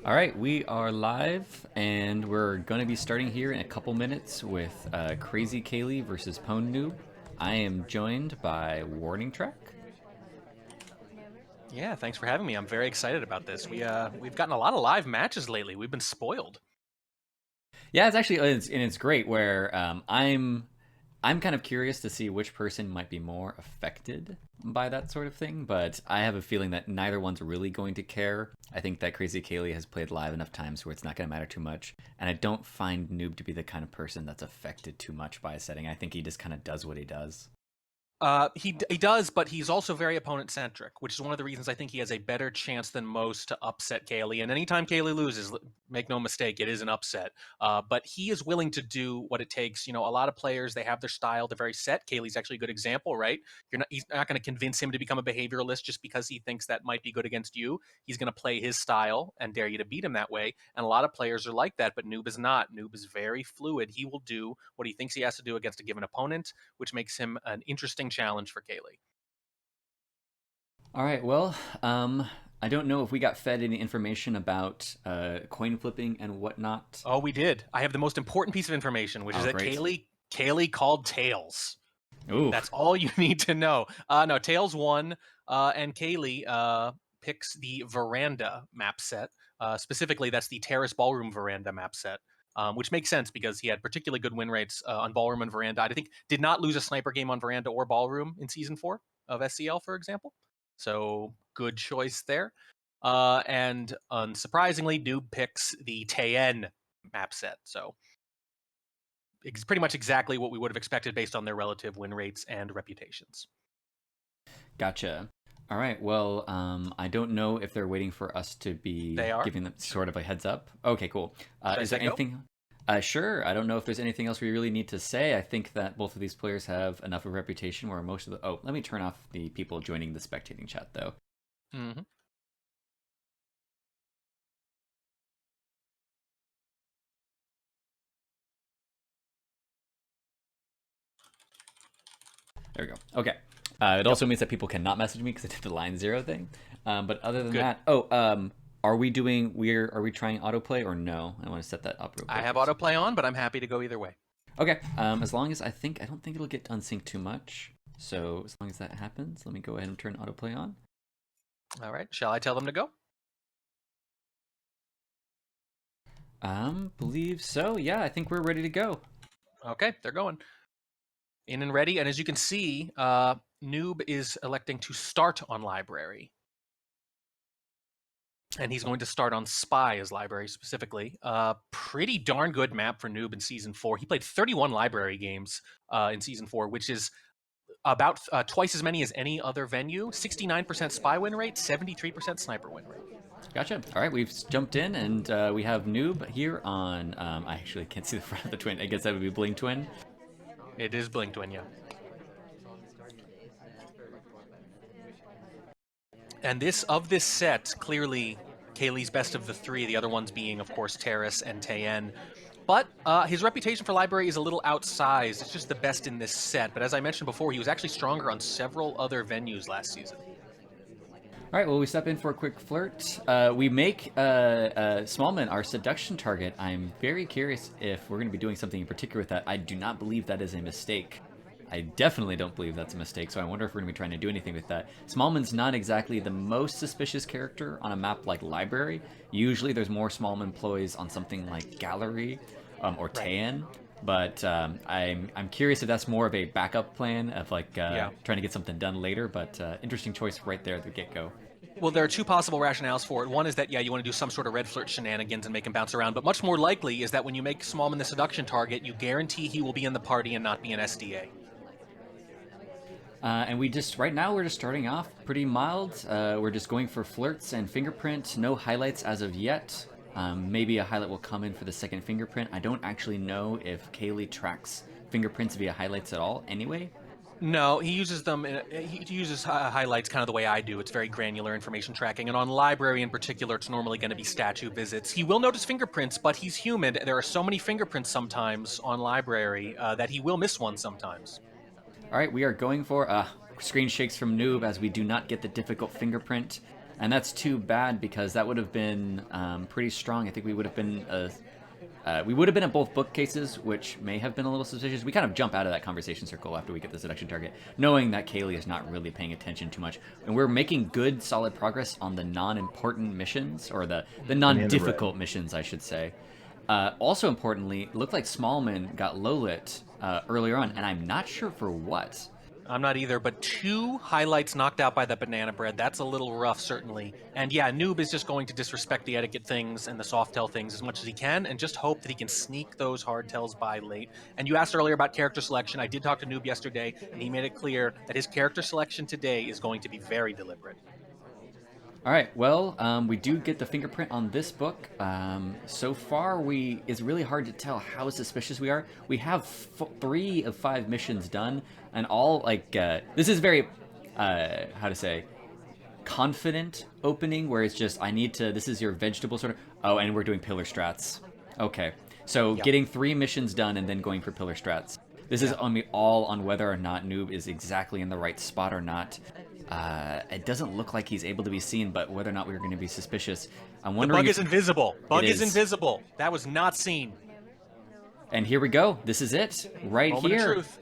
All right, we are live, and we're going to be starting here in a couple minutes with KrazyCaley versus Pwndnoob. I am joined by Warning Track. Yeah, thanks for having me. I'm very excited about this. We've gotten a lot of live matches lately. We've been spoiled. Yeah, it's great. Where I'm kind of curious to see which person might be more affected by that sort of thing, but I have a feeling that neither one's really going to care. I think that KrazyCaley has played live enough times where it's not going to matter too much, and I don't find Noob to be the kind of person that's affected too much by a setting. I think he just kind of does what he does. He does, but he's also very opponent centric, which is one of the reasons I think he has a better chance than most to upset Kaylee. And anytime Kaylee loses, make no mistake, it is an upset. But he is willing to do what it takes. You know, a lot of players, they have their style, they're very set. Kaylee's actually a good example, right? He's not going to convince him to become a behavioralist just because he thinks that might be good against you. He's going to play his style and dare you to beat him that way. And a lot of players are like that, but Noob is not. Noob is very fluid. He will do what he thinks he has to do against a given opponent, which makes him an interesting challenge for Kaylee. All right, well, I don't know if we got fed any information about coin flipping and whatnot. Oh, we did. I have the most important piece of information, which is Oh, that great. Kaylee called tails. Ooh, That's all you need to know. No, Tails won, and Kaylee picks the Veranda map set. Specifically, that's the Terrace Ballroom Veranda map set, which makes sense because he had particularly good win rates on Ballroom and Veranda. I think did not lose a sniper game on Veranda or Ballroom in Season 4 of SCL, for example. So good choice there. And unsurprisingly, Noob picks the Tayen map set. So it's pretty much exactly what we would have expected based on their relative win rates and reputations. gotcha. All right, well, I don't know if they're waiting for us to be They are. giving them sort of a heads up. Okay, cool. Should I Is there say go? anything? Sure. I don't know if there's anything else we really need to say. I think that both of these players have enough of a reputation where most of the. Oh, let me turn off the people joining the spectating chat, though. Mm-hmm. There we go. Okay. It Yep. also means that people cannot message me because I did the line zero thing. But other than Good. that, are we trying autoplay or no? I want to set that up real I quick. have Just, autoplay on, but I'm happy to go either way. okay. As long as I don't think it'll get unsynced too much. So as long as that happens, let me go ahead and turn autoplay on. All right. Shall I tell them to go? Believe so. Yeah, I think we're ready to go. Okay, they're going. In and ready. And as you can see, Noob is electing to start on library. And he's going to start on Spy as library specifically. Pretty darn good map for Noob in Season 4. He played 31 library games in Season 4, which is about twice as many as any other venue. 69% Spy win rate, 73% Sniper win rate. Gotcha. All right, we've jumped in, and we have Noob here on. I actually can't see the front of the twin. I guess that would be Bling Twin. It is Bling Twin, yeah. And this set, clearly Kaylee's best of the three, the other ones being, of course, Terrace and Tayen. But his reputation for library is a little outsized. It's just the best in this set. But as I mentioned before, he was actually stronger on several other venues last season. All right, well, we step in for a quick flirt. We make Smallman our seduction target. I'm very curious if we're going to be doing something in particular with that. I do not believe that is a mistake. I definitely don't believe that's a mistake, so I wonder if we're going to be trying to do anything with that. Smallman's not exactly the most suspicious character on a map like Library. Usually there's more Smallman ploys on something like Gallery or Right. Tayan. But I'm curious if that's more of a backup plan of like Yeah. trying to get something done later. But interesting choice right there at the get go. Well, there are two possible rationales for it. One is that, yeah, you want to do some sort of red flirt shenanigans and make him bounce around. But much more likely is that when you make Smallman the seduction target, you guarantee he will be in the party and not be an SDA. And we just right now we're just starting off pretty mild. We're just going for flirts and fingerprint. No highlights as of yet. Maybe a highlight will come in for the second fingerprint. I don't actually know if Kaylee tracks fingerprints via highlights at all. Anyway, No, he uses them. He uses highlights kind of the way I do. It's very granular information tracking, and on library in particular, it's normally going to be statue visits. He will notice fingerprints, but he's human. There are so many fingerprints sometimes on library that he will miss one sometimes. all right, we are going for screen shakes from Noob as we do not get the difficult fingerprint. And that's too bad because that would have been pretty strong. I think we would have been at both bookcases, which may have been a little suspicious. We kind of jump out of that conversation circle after we get the seduction target, knowing that Kaylee is not really paying attention too much. And we're making good, solid progress on the non-important missions, or the non-difficult missions, I should say. Also importantly, it looked like Smallman got low-lit earlier on, and I'm not sure for what. I'm not either, but 2 highlights knocked out by the banana bread. That's a little rough, certainly. And yeah, Noob is just going to disrespect the etiquette things and the soft tell things as much as he can, and just hope that he can sneak those hard tells by late. And you asked earlier about character selection. I did talk to Noob yesterday, and he made it clear that his character selection today is going to be very deliberate. All right. Well, we do get the fingerprint on this book. So far, it's really hard to tell how suspicious we are. We have 3 of 5 missions done, and all this is very how to say confident opening, where it's just this is your vegetable sort of. Oh, and we're doing pillar strats. Okay, so getting 3 missions done and then going for pillar strats. This is all on whether or not Noob is exactly in the right spot or not. It doesn't look like he's able to be seen, but whether or not we're going to be suspicious, I'm wondering. The bug is invisible. Bug is invisible. That was not seen. And here we go. This is it. Right Moment here. of truth.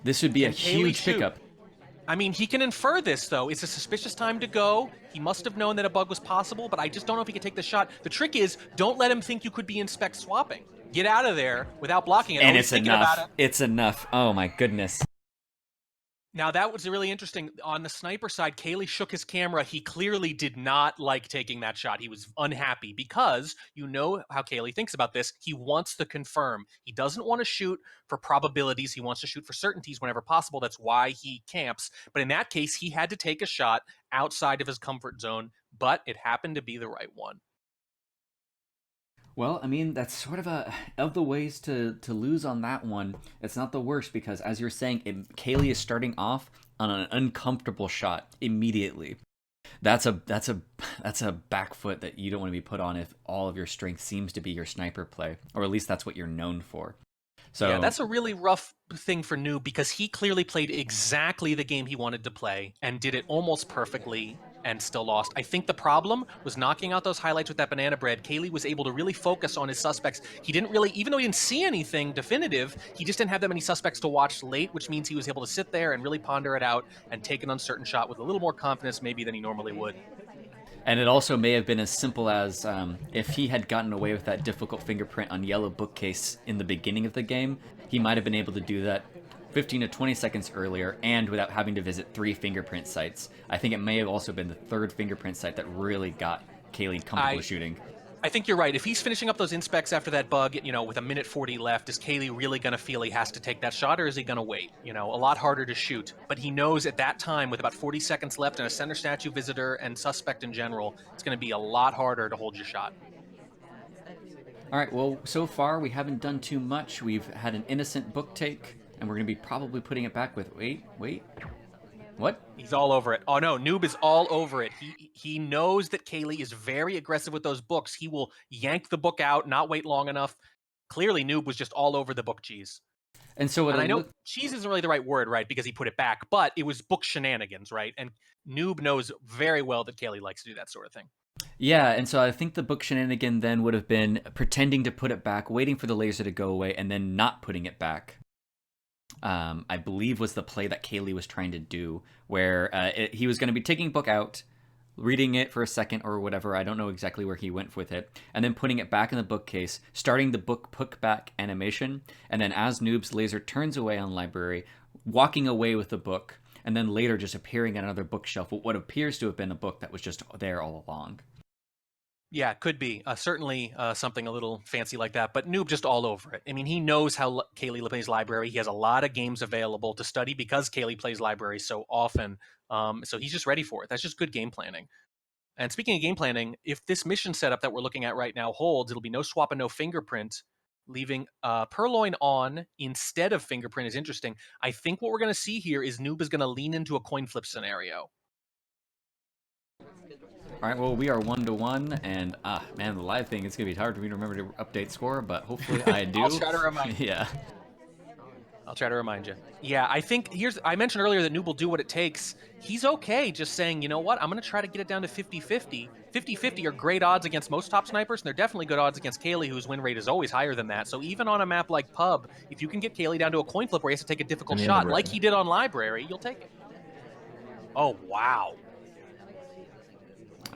This would be a huge pickup. I mean, he can infer this, though. It's a suspicious time to go. He must have known that a bug was possible, but I just don't know if he could take the shot. The trick is, don't let him think you could be inspect swapping. Get out of there without blocking it. And it's enough. It's enough. Oh, my goodness. Now, that was really interesting. On the sniper side, Kaylee shook his camera. He clearly did not like taking that shot. He was unhappy because you know how Kaylee thinks about this. He wants to confirm. He doesn't want to shoot for probabilities. He wants to shoot for certainties whenever possible. That's why he camps. But in that case, he had to take a shot outside of his comfort zone, but it happened to be the right one. Well, I mean, that's sort of the ways to lose on that one. It's not the worst because, as you're saying, Kaylee is starting off on an uncomfortable shot immediately. That's a back foot that you don't want to be put on if all of your strength seems to be your sniper play, or at least that's what you're known for. So yeah, that's a really rough thing for Noob because he clearly played exactly the game he wanted to play and did it almost perfectly and still lost. I think the problem was knocking out those highlights with that banana bread. Kaylee was able to really focus on his suspects. He didn't really, even though he didn't see anything definitive, he just didn't have that many suspects to watch late, which means he was able to sit there and really ponder it out and take an uncertain shot with a little more confidence maybe than he normally would. And it also may have been as simple as if he had gotten away with that difficult fingerprint on yellow bookcase in the beginning of the game, he might have been able to do that 15 to 20 seconds earlier and without having to visit 3 fingerprint sites. I think it may have also been the 3rd fingerprint site that really got Kaylee comfortable shooting. I think you're right. If he's finishing up those inspects after that bug, with a minute 40 left, is Kaylee really going to feel he has to take that shot, or is he going to wait? A lot harder to shoot. But he knows at that time, with about 40 seconds left and a center statue visitor and suspect in general, it's going to be a lot harder to hold your shot. All right, well, so far we haven't done too much. We've had an innocent book take, and we're going to be probably putting it back with... Wait. What? He's all over it. Oh, no, Noob is all over it. He knows that Kaylee is very aggressive with those books. He will yank the book out, not wait long enough. Clearly, Noob was just all over the book cheese. And so I know cheese isn't really the right word, right, because he put it back, but it was book shenanigans, right? And Noob knows very well that Kaylee likes to do that sort of thing. Yeah, and so I think the book shenanigan then would have been pretending to put it back, waiting for the laser to go away, and then not putting it back. I believe was the play that Kaylee was trying to do, where he was going to be taking book out, reading it for a second or whatever. I don't know exactly where he went with it, and then putting it back in the bookcase, starting the book put back animation, and then as Noob's laser turns away on library, walking away with the book, and then later just appearing at another bookshelf with what appears to have been a book that was just there all along. Yeah, could be. Certainly something a little fancy like that, but Noob just all over it. I mean, he knows how Kaylee plays library. He has a lot of games available to study because Kaylee plays library so often. So he's just ready for it. That's just good game planning. And speaking of game planning, if this mission setup that we're looking at right now holds, it'll be no swap and no fingerprint. Leaving Purloin on instead of fingerprint is interesting. I think what we're going to see here is Noob is going to lean into a coin flip scenario. All right, well, we are 1-1, and man, the live thing, it's going to be hard for me to remember to update score, but hopefully I do. I'll try to remind you. Yeah. I'll try to remind you. Yeah, I think I mentioned earlier that Noob will do what it takes. He's okay just saying, you know what, I'm going to try to get it down to 50-50. 50-50 are great odds against most top snipers, and they're definitely good odds against Caley, whose win rate is always higher than that. So even on a map like Pub, if you can get Caley down to a coin flip where he has to take a difficult shot, like he did on Library, you'll take it. Oh, wow.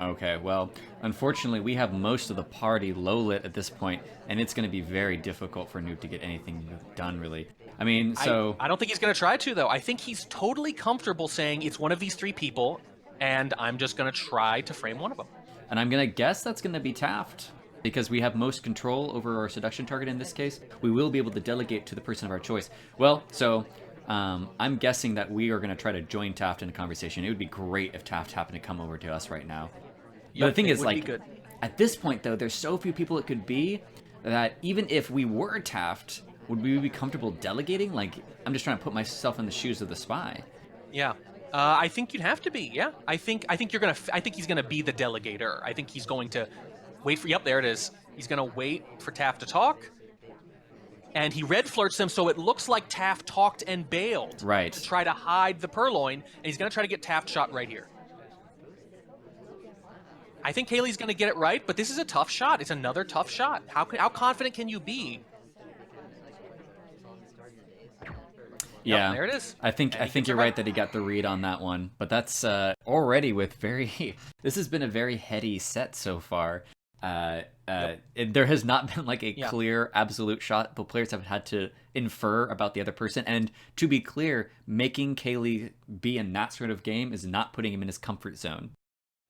Okay, well, unfortunately, we have most of the party low lit at this point, and it's going to be very difficult for Noob to get anything done, really. I mean, so I don't think he's going to try to, though. I think he's totally comfortable saying it's one of these three people, and I'm just going to try to frame one of them. and I'm going to guess that's going to be Taft because we have most control over our seduction target in this case. We will be able to delegate to the person of our choice. Well, so I'm guessing that we are going to try to join Taft in a conversation. It would be great if Taft happened to come over to us right now. But the thing is, like, at this point, though, there's so few people it could be that even if we were Taft, would we be comfortable delegating? Like, I'm just trying to put myself in the shoes of the spy. Yeah. I think you'd have to be. Yeah. I think he's gonna be the delegator. I think he's going to wait for. Yep, there it is. He's gonna wait for Taft to talk, and he red flirts them, so it looks like Taft talked and bailed. Right. To try to hide the purloin, and he's gonna try to get Taft shot right here. I think Caley's going to get it right, but this is a tough shot. It's another tough shot. How confident can you be? Yeah, yep, there it is. I think you're right that he got the read on that one, but that's already with very. This has been a very heady set so far. There has not been like a clear absolute shot, but players have had to infer about the other person. And to be clear, making Caley be in that sort of game is not putting him in his comfort zone.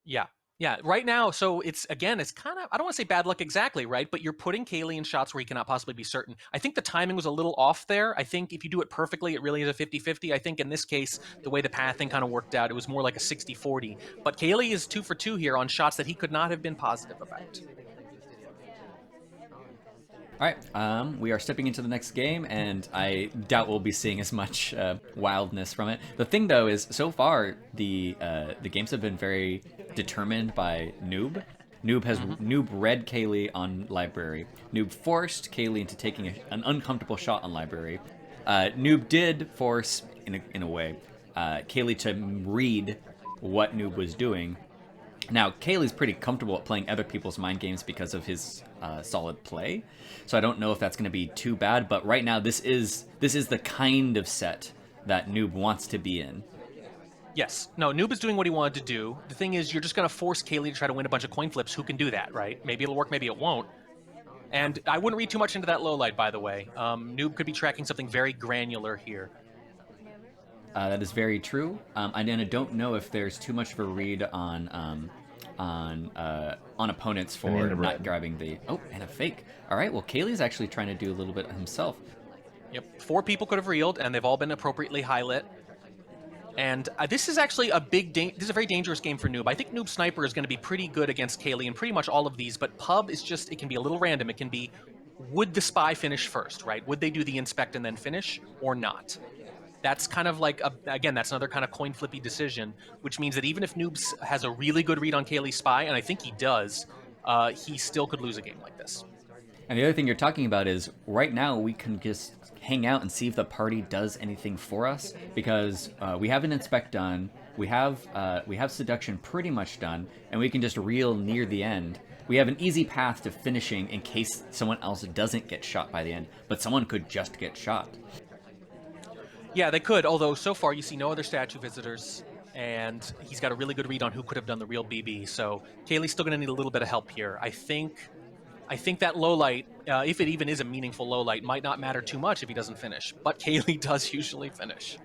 Yeah. Yeah, right now, so it's kind of, I don't want to say bad luck exactly, right? But you're putting Caley in shots where he cannot possibly be certain. I think the timing was a little off there. I think if you do it perfectly, it really is a 50-50. I think in this case, the way the pathing kind of worked out, it was more like a 60-40. But Caley is 2 for 2 here on shots that he could not have been positive about. All right, we are stepping into the next game, and I doubt we'll be seeing as much wildness from it. The thing, though, is so far the games have been very determined by Noob. Noob read Caley on Library. Noob forced Caley into taking an uncomfortable shot on Library. Noob did force, in a way, Caley to read what Noob was doing. Now, Caley's pretty comfortable at playing other people's mind games because of his solid play, so I don't know if that's going to be too bad. But right now, this is the kind of set that Noob wants to be in. Yes. No, Noob is doing what he wanted to do. The thing is, you're just going to force Caley to try to win a bunch of coin flips. Who can do that, right? Maybe it'll work, maybe it won't. And I wouldn't read too much into that low light, by the way. Noob could be tracking something very granular here. That is very true. I don't know if there's too much of a read on opponents for not grabbing the... Oh, and a fake. All right, well, Caley's actually trying to do a little bit himself. Yep, 4 people could have reeled, and they've all been appropriately high-lit. And this is actually this is a very dangerous game for Noob. I think Noob Sniper is going to be pretty good against Caley in pretty much all of these, but Pub is just, it can be a little random. It can be, would the spy finish first, right? Would they do the inspect and then finish, or not? That's kind of like, again, that's another kind of coin flippy decision, which means that even if Noobs has a really good read on Caley's spy, and I think he does, he still could lose a game like this. And the other thing you're talking about is, right now we can just hang out and see if the party does anything for us, because we have an inspect done, we have seduction pretty much done, and we can just reel near the end. We have an easy path to finishing in case someone else doesn't get shot by the end, but someone could just get shot. Yeah, they could, although so far you see no other statue visitors, and he's got a really good read on who could have done the real BB, so Caley's still going to need a little bit of help here. I think that low light, if it even is a meaningful low light, might not matter too much if he doesn't finish, but Caley does usually finish.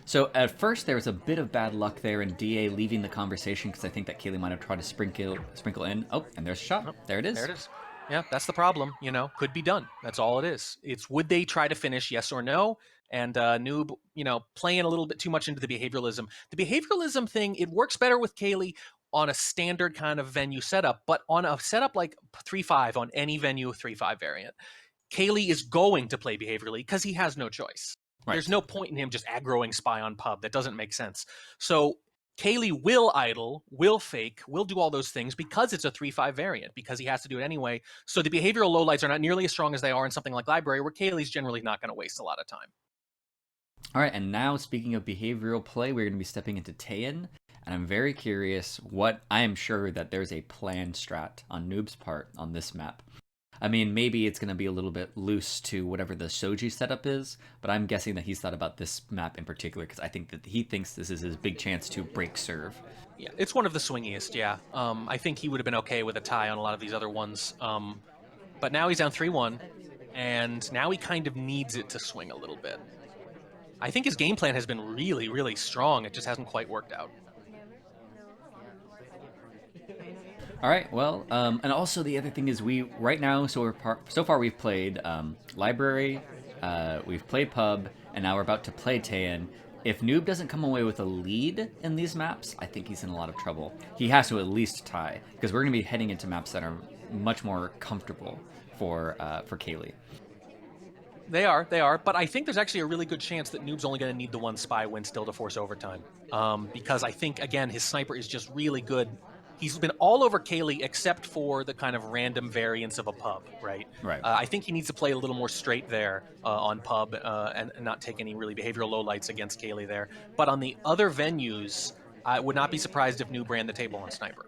So at first there was a bit of bad luck there in DA leaving the conversation, because I think that Caley might have tried to sprinkle in. Oh, and there's a shot. Oh, there it is. There it is. Yeah, that's the problem, could be done. That's all it is. It's would they try to finish, yes or no? And Noob, playing a little bit too much into the behavioralism. The behavioralism thing, it works better with Caley on a standard kind of venue setup, but on a setup like 3-5 on any venue 3-5 variant, Caley is going to play behaviorally because he has no choice. Right. There's no point in him just aggroing spy on Pub. That doesn't make sense. So Caley will idle, will fake, will do all those things because it's a 3-5 variant, because he has to do it anyway. So the behavioral lowlights are not nearly as strong as they are in something like Library, where Caley's generally not going to waste a lot of time. All right, and now speaking of behavioral play, we're going to be stepping into Taeyin, and I'm very curious what I am sure that there's a planned strat on Noob's part on this map. I mean, maybe it's going to be a little bit loose to whatever the Shoji setup is, but I'm guessing that he's thought about this map in particular because I think that he thinks this is his big chance to break serve. Yeah, it's one of the swingiest, yeah. I think he would have been okay with a tie on a lot of these other ones. But now he's down 3-1, and now he kind of needs it to swing a little bit. I think his game plan has been really, really strong. It just hasn't quite worked out. All right, well, and also the other thing is we right now, so far we've played Library, we've played Pub, and now we're about to play Taeyin. If Noob doesn't come away with a lead in these maps, I think he's in a lot of trouble. He has to at least tie because we're going to be heading into maps that are much more comfortable for Caley. They are, but I think there's actually a really good chance that Noob's only going to need the one spy win still to force overtime. Because I think, again, his sniper is just really good. He's been all over Caley except for the kind of random variance of a pub, right? Right. I think he needs to play a little more straight there on pub and not take any really behavioral lowlights against Caley there. But on the other venues, I would not be surprised if Noob ran the table on sniper.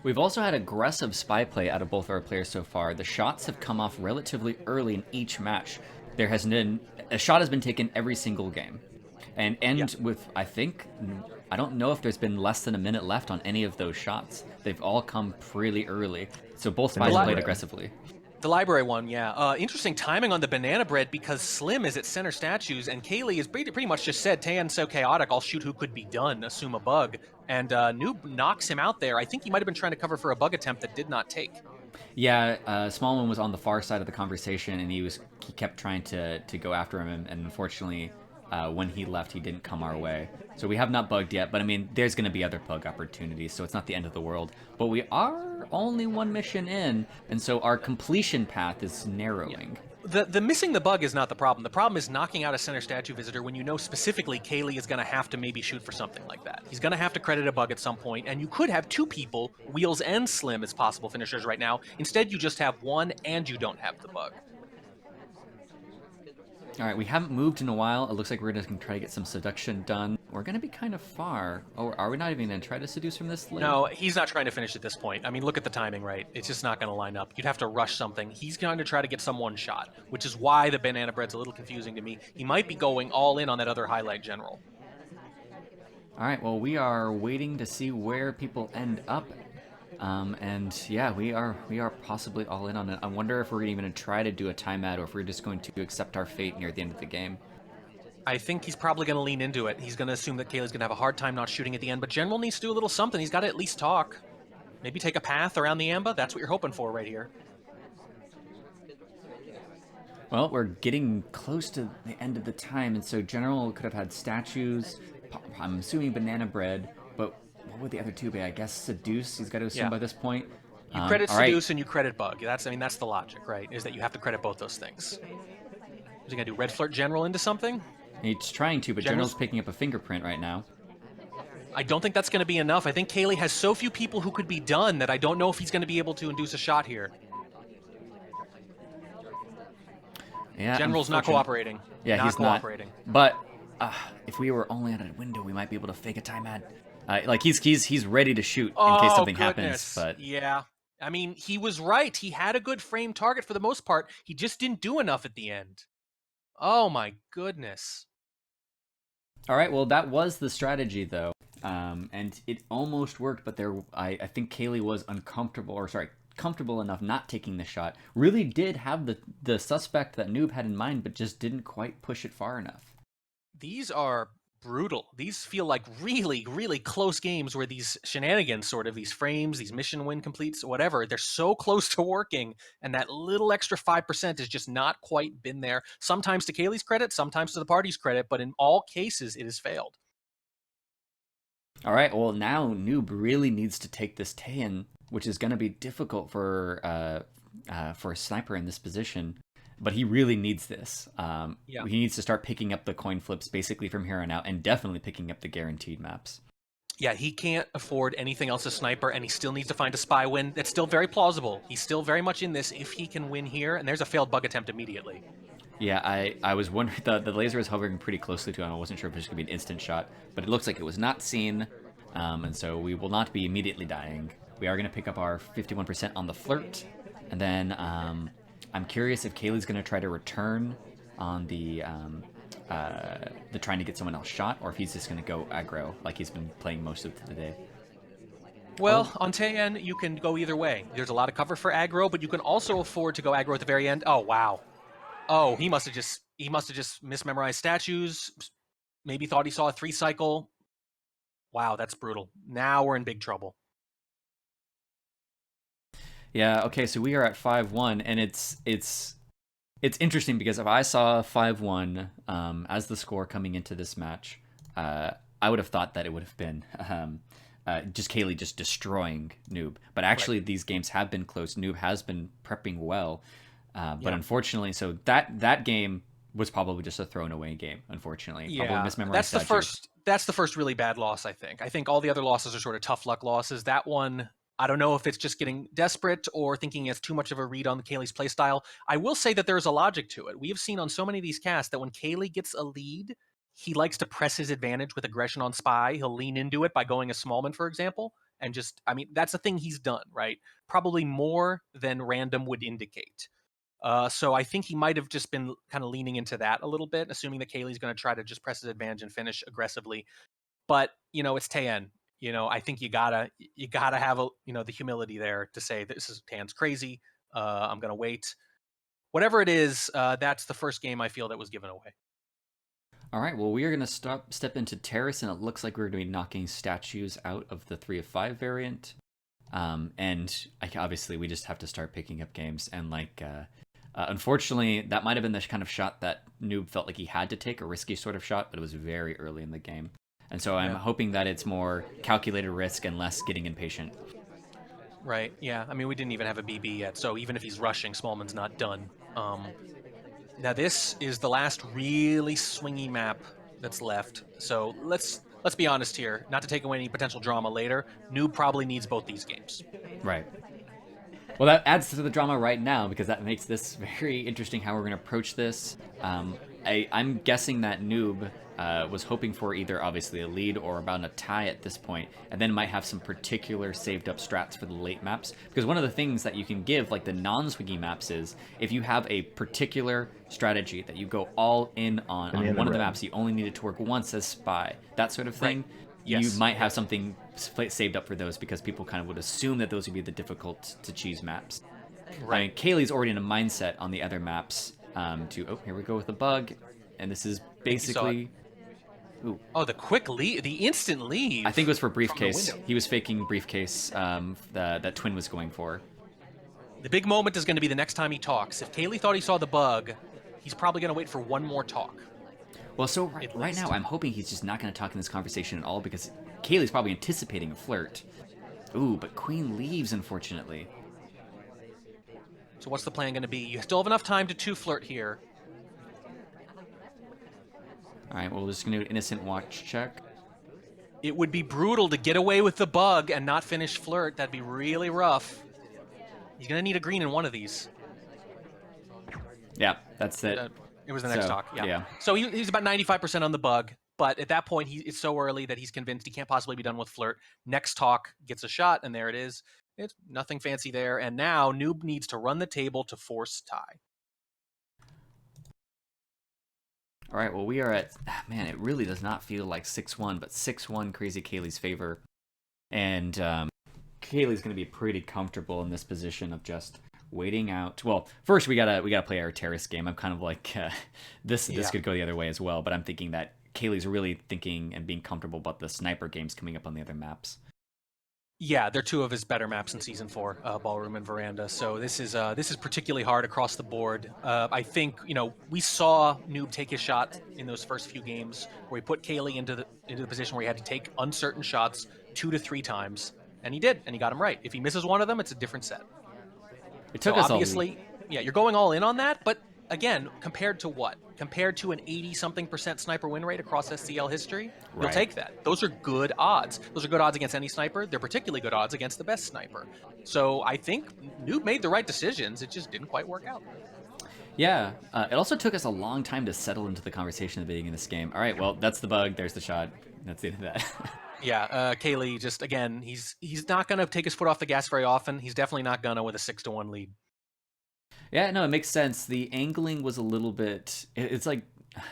We've also had aggressive spy play out of both our players so far. The shots have come off relatively early in each match. There has been a shot has been taken every single game, and with I don't know if there's been less than a minute left on any of those shots. They've all come pretty early, so both spies played aggressively. The library one, yeah. Interesting timing on the banana bread because Slim is at center statues and Caley is pretty much just said, Taeyan's so chaotic, I'll shoot who could be done, assume a bug. And Noob knocks him out there. I think he might have been trying to cover for a bug attempt that did not take. Yeah, Smallman was on the far side of the conversation, and he kept trying to go after him, and unfortunately, when he left, he didn't come our way. So we have not bugged yet, but I mean, there's going to be other bug opportunities, so it's not the end of the world. But we are only one mission in, and so our completion path is narrowing. Yeah. The missing the bug is not the problem. The problem is knocking out a center statue visitor when you know specifically Caley is going to have to maybe shoot for something like that. He's going to have to credit a bug at some point, and you could have two people, Wheels and Slim, as possible finishers right now. Instead, you just have one, and you don't have the bug. All right, we haven't moved in a while. It looks like we're just going to try to get some seduction done. We're going to be kind of far. Oh, are we not even going to try to seduce from this lane? No, he's not trying to finish at this point. I mean, look at the timing, right? It's just not going to line up. You'd have to rush something. He's going to try to get some one shot, which is why the banana bread's a little confusing to me. He might be going all in on that other highlight general. All right, well, we are waiting to see where people end up. And yeah, we are possibly all in on it. I wonder if we're even going to try to do a timeout or if we're just going to accept our fate near the end of the game. I think he's probably going to lean into it. He's going to assume that Caley's going to have a hard time not shooting at the end, but General needs to do a little something. He's got to at least talk. Maybe take a path around the Amba. That's what you're hoping for right here. Well, we're getting close to the end of the time, and so General could have had statues. I'm assuming banana bread, but what would the other two be? I guess seduce. He's got to assume by this point. You credit seduce and you credit bug. That's the logic, right? Is that you have to credit both those things. Is he gonna do red flirt general into something? He's trying to, but General's picking up a fingerprint right now. I don't think that's going to be enough. I think Caley has so few people who could be done that I don't know if he's going to be able to induce a shot here. Yeah, General's not cooperating. Yeah, he's cooperating. But if we were only at a window, we might be able to fake a timeout. Like he's ready to shoot in case something happens. But yeah, I mean, he was right. He had a good frame target for the most part. He just didn't do enough at the end. Oh my goodness. All right, well, that was the strategy, though, and it almost worked. But I think Caley was comfortable enough not taking the shot. Really did have the suspect that Noob had in mind, but just didn't quite push it far enough. These are brutal. These feel like really, really close games where these shenanigans, sort of these frames, these mission win completes, whatever, they're so close to working, and that little extra 5% has just not quite been there. Sometimes to Caley's credit, sometimes to the party's credit, but in all cases, it has failed. All right, well, now Noob really needs to take this Taeyin, which is going to be difficult for a sniper in this position. But he really needs this. He needs to start picking up the coin flips basically from here on out, and definitely picking up the guaranteed maps. Yeah, he can't afford anything else as sniper, and he still needs to find a spy win. That's still very plausible. He's still very much in this if he can win here, and there's a failed bug attempt immediately. Yeah, I was wondering, the laser was hovering pretty closely to him. I wasn't sure if it was going to be an instant shot, but it looks like it was not seen, and so we will not be immediately dying. We are going to pick up our 51% on the flirt, and then I'm curious if Kaylee's going to try to return on the trying to get someone else shot, or if he's just going to go aggro like he's been playing most of the day. Well, on Taeyen, you can go either way. There's a lot of cover for aggro, but you can also afford to go aggro at the very end. Oh, wow. Oh, he must have just mismemorized statues. Maybe thought he saw a 3-cycle. Wow, that's brutal. Now we're in big trouble. Yeah, okay, so we are at 5-1, and it's interesting because if I saw 5-1 as the score coming into this match, I would have thought that it would have been just Kaylee just destroying Noob. But actually, these games have been close. Noob has been prepping well. But unfortunately, so that game was probably just a thrown away game, unfortunately. Yeah, probably mismemorized that's the first really bad loss, I think. I think all the other losses are sort of tough luck losses. That one, I don't know if it's just getting desperate or thinking it's too much of a read on Kaylee's playstyle. I will say that there's a logic to it. We have seen on so many of these casts that when Kaylee gets a lead, he likes to press his advantage with aggression on Spy. He'll lean into it by going a Smallman, for example. And just, I mean, that's a thing he's done, right? Probably more than random would indicate. So I think he might have just been kind of leaning into that a little bit, assuming that Kaylee's going to try to just press his advantage and finish aggressively. But, it's Taeyen. I think you gotta have the humility there to say Taeyen's crazy. I'm going to wait. Whatever it is, that's the first game I feel that was given away. All right, well, we are going to step into Terrace, and it looks like we're going to be knocking statues out of the 3 of 5 variant. And obviously, we just have to start picking up games. And unfortunately, that might have been the kind of shot that Noob felt like he had to take, a risky sort of shot, but it was very early in the game. And so I'm hoping that it's more calculated risk and less getting impatient. Right, yeah. I mean, we didn't even have a BB yet, so even if he's rushing, Smallman's not done. Now, this is the last really swingy map that's left. So let's be honest here. Not to take away any potential drama later, Noob probably needs both these games. Right. Well, that adds to the drama right now because that makes this very interesting how we're going to approach this. I'm guessing that Noob was hoping for either obviously a lead or about a tie at this point, and then might have some particular saved up strats for the late maps. Because one of the things that you can give, like the non-swiggy maps, is if you have a particular strategy that you go all in on one of the maps, you only need it to work once as Spy, that sort of thing. Right. Yes. You might have something saved up for those because people kind of would assume that those would be the difficult to choose maps. Right. I mean, Kaylee's already in a mindset on the other maps here we go with the bug, and this is basically. Ooh. Oh, the quick leave, the instant leave. I think it was for briefcase. He was faking briefcase that Twin was going for. The big moment is going to be the next time he talks. If Kaylee thought he saw the bug, he's probably going to wait for one more talk. Well, so right now, I'm hoping he's just not going to talk in this conversation at all because Kaylee's probably anticipating a flirt. Ooh, but Queen leaves, unfortunately. So what's the plan going to be? You still have enough time to 2-flirt here. All right, well, we're just going to do an innocent watch check. It would be brutal to get away with the bug and not finish flirt. That'd be really rough. He's going to need a green in one of these. Yeah, that's it. It was the next talk. Yeah. So he's about 95% on the bug, but at that point, it's so early that he's convinced he can't possibly be done with flirt. Next talk gets a shot, and there it is. It's nothing fancy there. And now Noob needs to run the table to force tie. All right, well, we are at, man, it really does not feel like 6-1, but 6-1 KrazyCaley's favor. And Kaylee's going to be pretty comfortable in this position of just waiting out. Well, first we gotta play our terrace game. I'm kind of like this could go the other way as well, but I'm thinking that Kaylee's really thinking and being comfortable about the sniper games coming up on the other maps. Yeah, they're 2 of his better maps in Season 4, Ballroom and Veranda. So this is particularly hard across the board. I think, we saw Noob take his shot in those first few games where he put Kaylee into the position where he had to take uncertain shots 2 to 3 times, and he did, and he got them right. If he misses one of them, it's a different set. It took us obviously, you're going all in on that, but again, compared to what? Compared to an 80-something% sniper win rate across SCL history, you'll take that. Those are good odds. Those are good odds against any sniper. They're particularly good odds against the best sniper. So I think Noob made the right decisions. It just didn't quite work out. Yeah, it also took us a long time to settle into the conversation at the beginning of this game. All right, well, that's the bug. There's the shot. That's the end of that. Yeah, Caley just again, he's not gonna take his foot off the gas very often. He's definitely not gonna with a 6-1 lead. Yeah, no, it makes sense. The angling was a little bit. It's like,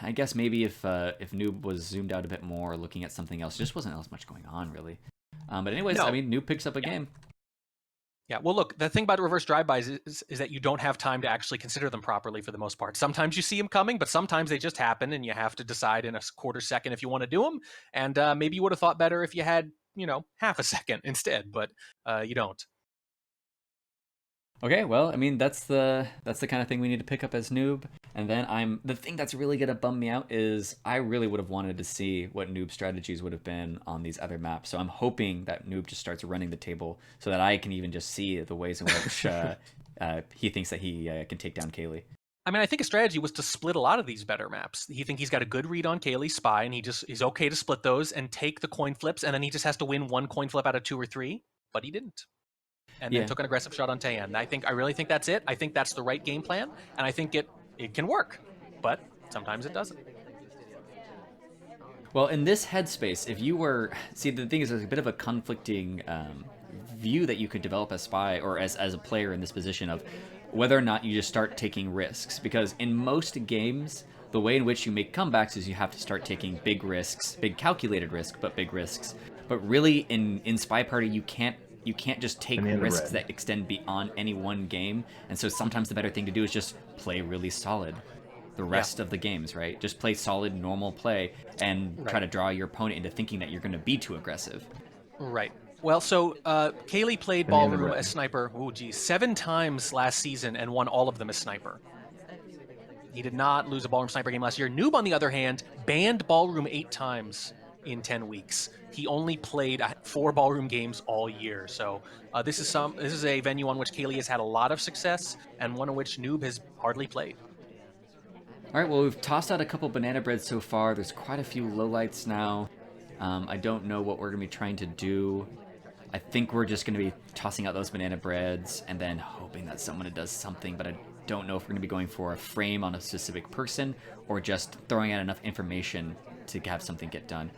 I guess maybe if Noob was zoomed out a bit more, looking at something else, just wasn't as much going on really. But anyways, No. I mean, Noob picks up a game. Yeah, well, look, the thing about reverse drive-bys is that you don't have time to actually consider them properly for the most part. Sometimes you see them coming, but sometimes they just happen, and you have to decide in a quarter second if you want to do them. And maybe you would have thought better if you had, half a second instead, but you don't. Okay, well, I mean that's the kind of thing we need to pick up as Noob. And then the thing that's really gonna bum me out is I really would have wanted to see what Noob strategies would have been on these other maps. So I'm hoping that Noob just starts running the table so that I can even just see the ways in which he thinks that he can take down Caley. I mean, I think his strategy was to split a lot of these better maps. He think he's got a good read on Caley's spy, and he's okay to split those and take the coin flips, and then he just has to win one coin flip out of 2 or 3, but he didn't. And then took an aggressive shot on Taeyan. I really think that's it. I think that's the right game plan, and I think it can work, but sometimes it doesn't. Well, in this headspace, if you were... See, the thing is, there's a bit of a conflicting view that you could develop as spy or as a player in this position of whether or not you just start taking risks. Because in most games, the way in which you make comebacks is you have to start taking big risks, big calculated risk, but big risks. But really, in Spy Party, you can't just take risks that extend beyond any one game. And so sometimes the better thing to do is just play really solid the rest of the games, right? Just play solid, normal play and try to draw your opponent into thinking that you're going to be too aggressive. Right. Well, so Caley played Ballroom as Sniper, 7 times last season and won all of them as Sniper. He did not lose a Ballroom Sniper game last year. Noob, on the other hand, banned Ballroom 8 times in 10 weeks. He only played 4 Ballroom games all year. So this is a venue on which Caley has had a lot of success and one in which Noob has hardly played. All right, well, we've tossed out a couple banana breads so far. There's quite a few lowlights now. I don't know what we're going to be trying to do. I think we're just going to be tossing out those banana breads and then hoping that someone does something, but I don't know if we're going to be going for a frame on a specific person or just throwing out enough information to have something get done.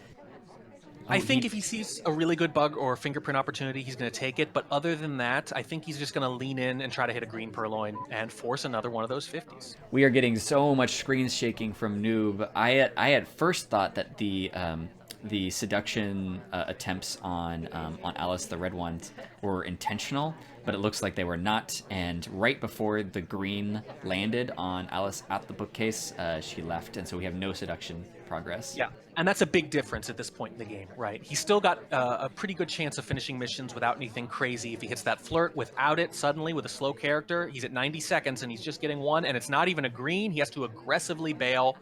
I think if he sees a really good bug or fingerprint opportunity, he's going to take it. But other than that, I think he's just going to lean in and try to hit a green purloin and force another one of those 50s. We are getting so much screen shaking from Noob. I at first thought that the seduction attempts on Alice, the red ones, were intentional, but it looks like they were not. And right before the green landed on Alice at the bookcase, she left, and so we have no seduction progress. Yeah, and that's a big difference at this point in the game, right? He's still got a pretty good chance of finishing missions without anything crazy. If he hits that flirt without it, suddenly with a slow character, he's at 90 seconds and he's just getting one, and it's not even a green. He has to aggressively bail.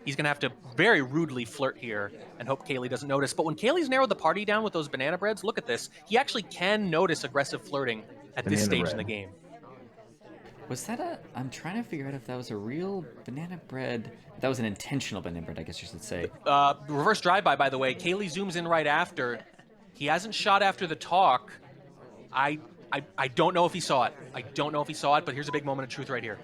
He's going to have to very rudely flirt here and hope Caley doesn't notice. But when Caley's narrowed the party down with those banana breads, look at this. He actually can notice aggressive flirting at this stage in the game. Was that I'm trying to figure out if that was a real banana bread. That was an intentional banana bread, I guess you should say. Reverse drive-by, by the way. Caley zooms in right after. He hasn't shot after the talk. I don't know if he saw it. I don't know if he saw it, but here's a big moment of truth right here.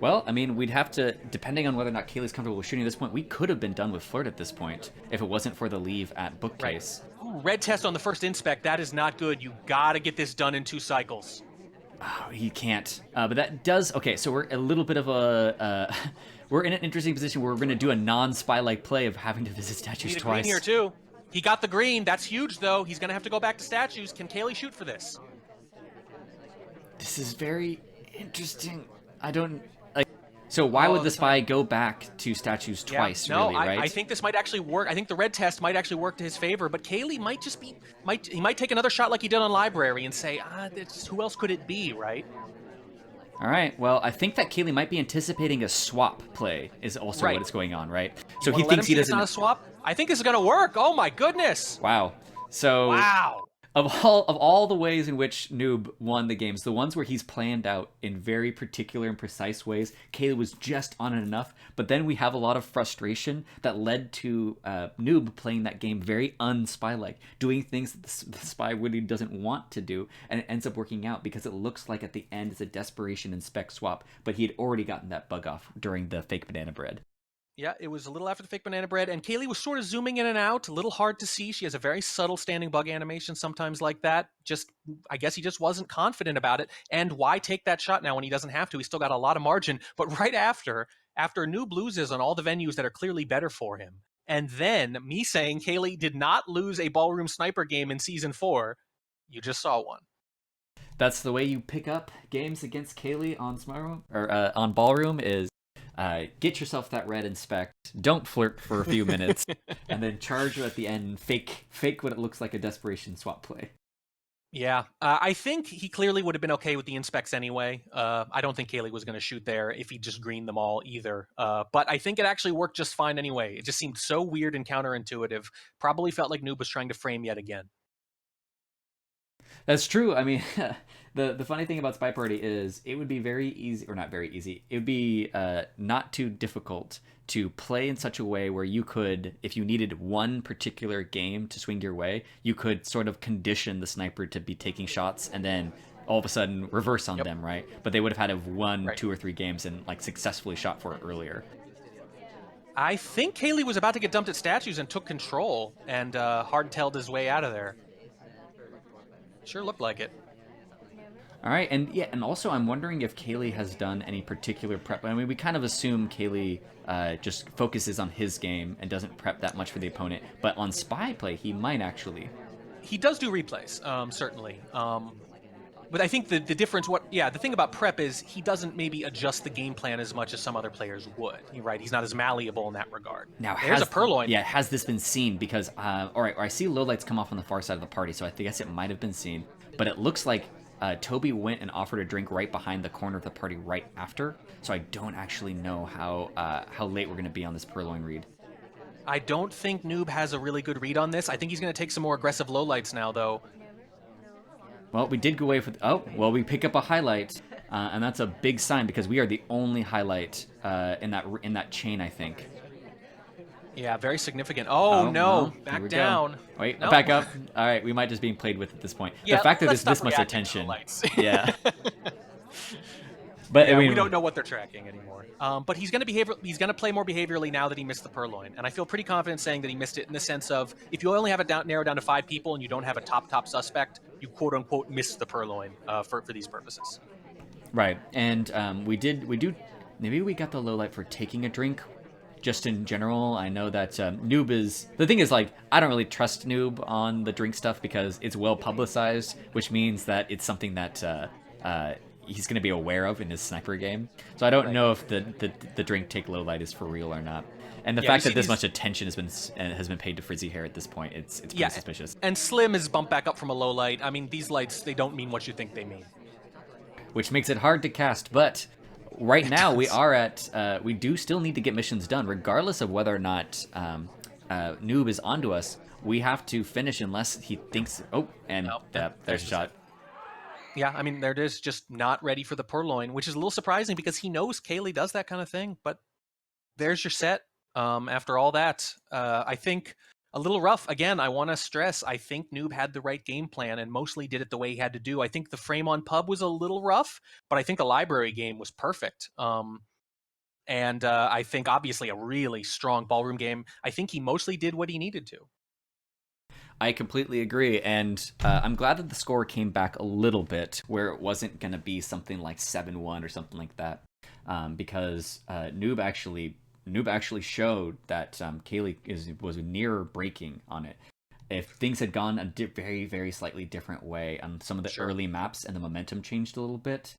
Well, I mean, we'd have to, depending on whether or not Caley's comfortable with shooting at this point, we could have been done with flirt at this point if it wasn't for the leave at bookcase. Right. Ooh, red test on the first inspect. That is not good. You gotta get this done in 2 cycles. Oh, he can't. But that does... Okay, so we're a little bit of a... we're in an interesting position where we're going to do a non-spy-like play of having to visit statues twice. Green here, too. He got the green. That's huge, though. He's going to have to go back to statues. Can Caley shoot for this? This is very interesting. I don't... So why would the spy go back to statues twice, really, right? I think this might actually work. I think the red test might actually work to his favor, but Caley might just be... He might take another shot like he did on Library and say, who else could it be, right? All right, well, I think that Caley might be anticipating a swap play is also what is going on, right? So he thinks he doesn't... It's not a swap? I think this is going to work. Oh, my goodness. Wow. So... Wow. Of all the ways in which Noob won the games, the ones where he's planned out in very particular and precise ways, Kaylee was just on it enough. But then we have a lot of frustration that led to Noob playing that game very unspy-like, doing things that the spy really doesn't want to do, and it ends up working out because it looks like at the end it's a desperation and spec swap. But he had already gotten that bug off during the fake banana bread. Yeah, it was a little after the fake banana bread, and Kaylee was sort of zooming in and out, a little hard to see. She has a very subtle standing bug animation sometimes like that. Just, I guess he just wasn't confident about it. And why take that shot now when he doesn't have to? He's still got a lot of margin. But right after Noob loses on all the venues that are clearly better for him, and then me saying Kaylee did not lose a ballroom sniper game in season 4, you just saw one. That's the way you pick up games against Kaylee on Smyro or on Ballroom is get yourself that red inspect, don't flirt for a few minutes, and then charge her at the end and fake what it looks like a desperation swap play. Yeah, I think he clearly would have been okay with the inspects anyway. I don't think Kaylee was going to shoot there if he just greened them all either. But I think it actually worked just fine anyway. It just seemed so weird and counterintuitive. Probably felt like Noob was trying to frame yet again. That's true. I mean, the funny thing about Spy Party is it would be very easy, or not very easy. It would be not too difficult to play in such a way where you could, if you needed one particular game to swing your way, you could sort of condition the sniper to be taking shots and then all of a sudden reverse on them, right? But they would have had to have won Right. 2 or 3 games and like successfully shot for it earlier. I think Kaylee was about to get dumped at statues and took control and hard-tailed his way out of there. Sure looked like it. All right, and yeah, and also I'm wondering if Kaylee has done any particular prep. I mean, we kind of assume Kaylee just focuses on his game and doesn't prep that much for the opponent, but on spy play, he might actually. He does do replays, certainly. But I think the difference, the thing about prep is he doesn't maybe adjust the game plan as much as some other players would. Right? He's not as malleable in that regard. Now, There's a Purloin. Yeah, has this been seen? Because, all right, I see low lights come off on the far side of the party, so I guess it might have been seen. But it looks like Toby went and offered a drink right behind the corner of the party right after, so I don't actually know how late we're going to be on this Purloin read. I don't think Noob has a really good read on this. I think he's going to take some more aggressive lowlights now, though. Well, we did go away with. Oh, well, we pick up a highlight, and that's a big sign because we are the only highlight in that chain, I think. Yeah, very significant. Oh no, well, back down. Go. Wait, Nope. back up. All right, we might just be played with at this point. Yeah, the fact that let's there's this stop much reacting to attention. lights. Yeah. But Yeah, I mean, we don't know what they're tracking anymore. But he's going to play more behaviorally now that he missed the Purloin, and I feel pretty confident saying that he missed it in the sense of if you only have it narrowed down to 5 people and you don't have a top suspect, you quote unquote missed the Purloin for these purposes. Right, and maybe we got the low light for taking a drink. Just in general, I know that Noob is... The thing is, like, I don't really trust Noob on the drink stuff because it's well publicized, which means that it's something that he's going to be aware of in his sniper game. So I don't know if the drink take low light is for real or not. And the fact that this much attention has been paid to Frizzy Hair at this point, it's pretty suspicious. And Slim is bumped back up from a low light. I mean, these lights, they don't mean what you think they mean. Which makes it hard to cast, but... Right now, we are at. We do still need to get missions done, regardless of whether or not Noob is onto us. We have to finish unless he thinks. Oh, and there's a shot. Yeah, I mean, there it is, just not ready for the Purloin, which is a little surprising because he knows Kaylee does that kind of thing. But there's your set. After all that, I think a little rough. Again, I want to stress, I think Noob had the right game plan and mostly did it the way he had to do. I think the frame on pub was a little rough, but I think the library game was perfect. And I think obviously a really strong ballroom game. I think he mostly did what he needed to. I completely agree, and I'm glad that the score came back a little bit, where it wasn't going to be something like 7-1 or something like that, because Noob actually showed that Kaylee was near breaking on it. If things had gone a very, very slightly different way on some of the early maps and the momentum changed a little bit,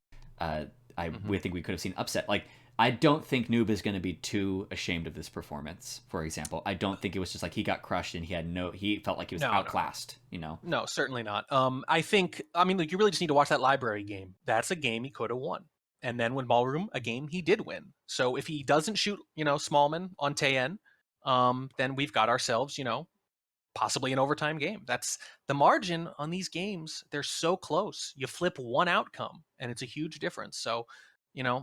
we think we could have seen upset. Like, I don't think Noob is going to be too ashamed of this performance, for example. I don't think it was just like he got crushed and he felt like he was outclassed, you know? No, certainly not. I mean, you really just need to watch that library game. That's a game he could have won. And then when Ballroom, a game he did win. So if he doesn't shoot, Smallman on Tayen, then we've got ourselves, possibly an overtime game. That's the margin on these games. They're so close. You flip one outcome and it's a huge difference. So, you know,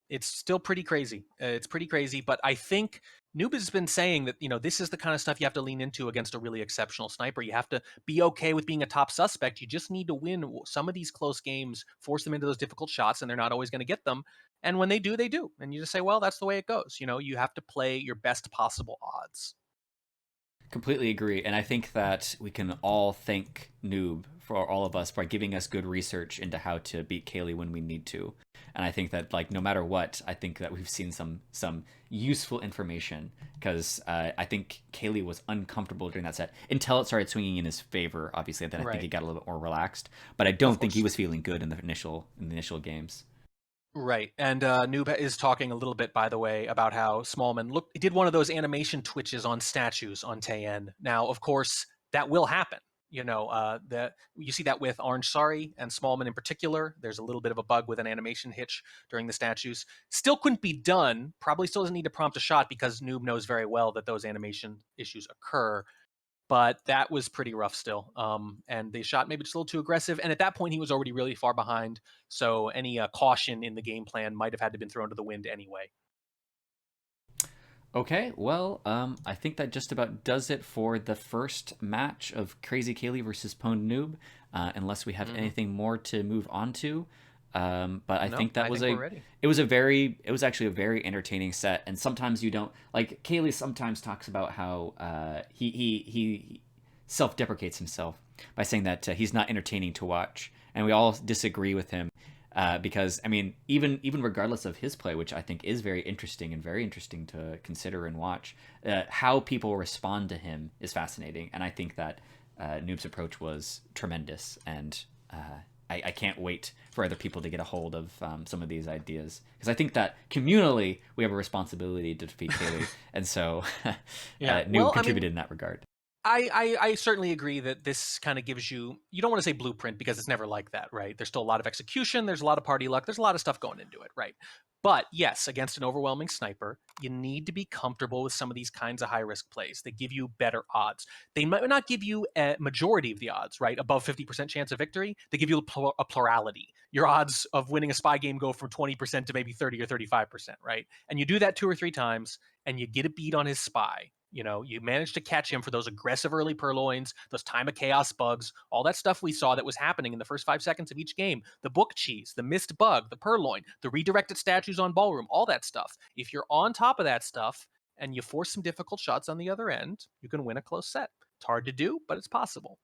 it's still pretty crazy. It's pretty crazy, but I think Noob has been saying that, you know, this is the kind of stuff you have to lean into against a really exceptional sniper. You have to be okay with being a top suspect. You just need to win some of these close games, force them into those difficult shots, and they're not always going to get them. And when they do, they do. And you just say, well, that's the way it goes. You know, you have to play your best possible odds. Completely agree, and I think that we can all thank Noob for all of us by giving us good research into how to beat Kaylee when we need to. And I think that like no matter what, I think that we've seen some useful information because I think Kaylee was uncomfortable during that set until it started swinging in his favor. Obviously, then I think he Right. got a little bit more relaxed. But I Of don't think he course. was feeling good in the initial games. Right. And Noob is talking a little bit, by the way, about how Smallman did one of those animation twitches on statues on Tayen. Now, of course, that will happen. You know, you see that with Orange Sari and Smallman in particular. There's a little bit of a bug with an animation hitch during the statues. Still couldn't be done. Probably still doesn't need to prompt a shot because Noob knows very well that those animation issues occur, but that was pretty rough still. And they shot maybe just a little too aggressive. And at that point, he was already really far behind. So any caution in the game plan might have had to been thrown to the wind anyway. Okay, well, I think that just about does it for the first match of KrazyCaley versus Pwndnoob, unless we have Hmm. anything more to move on to. But I No, think that I was think we're ready. it was actually a very entertaining set. And sometimes you don't like Kaylee. Sometimes talks about how he self deprecates himself by saying that he's not entertaining to watch, and we all disagree with him because I mean, even regardless of his play, which I think is very interesting and very interesting to consider and watch, how people respond to him is fascinating, and I think that Noob's approach was tremendous, and I can't wait for other people to get a hold of some of these ideas because I think that communally we have a responsibility to defeat Kaylee, and so Yeah. Noob Well, I mean, contributed in that regard. I certainly agree that this kind of gives you don't want to say blueprint because it's never like that, right? There's still a lot of execution, there's a lot of party luck, there's a lot of stuff going into it, right? But yes, against an overwhelming sniper, you need to be comfortable with some of these kinds of high risk plays. They give you better odds. They might not give you a majority of the odds, right? Above 50% chance of victory. They give you a plurality. Your odds of winning a spy game go from 20% to maybe 30 or 35%, right? And you do that 2 or 3 times and you get a beat on his spy. You know, you managed to catch him for those aggressive early purloins, those time of chaos bugs, all that stuff we saw that was happening in the first 5 seconds of each game. The book cheese, the missed bug, the purloin, the redirected statues on ballroom, all that stuff. If you're on top of that stuff and you force some difficult shots on the other end, you can win a close set. It's hard to do, but it's possible.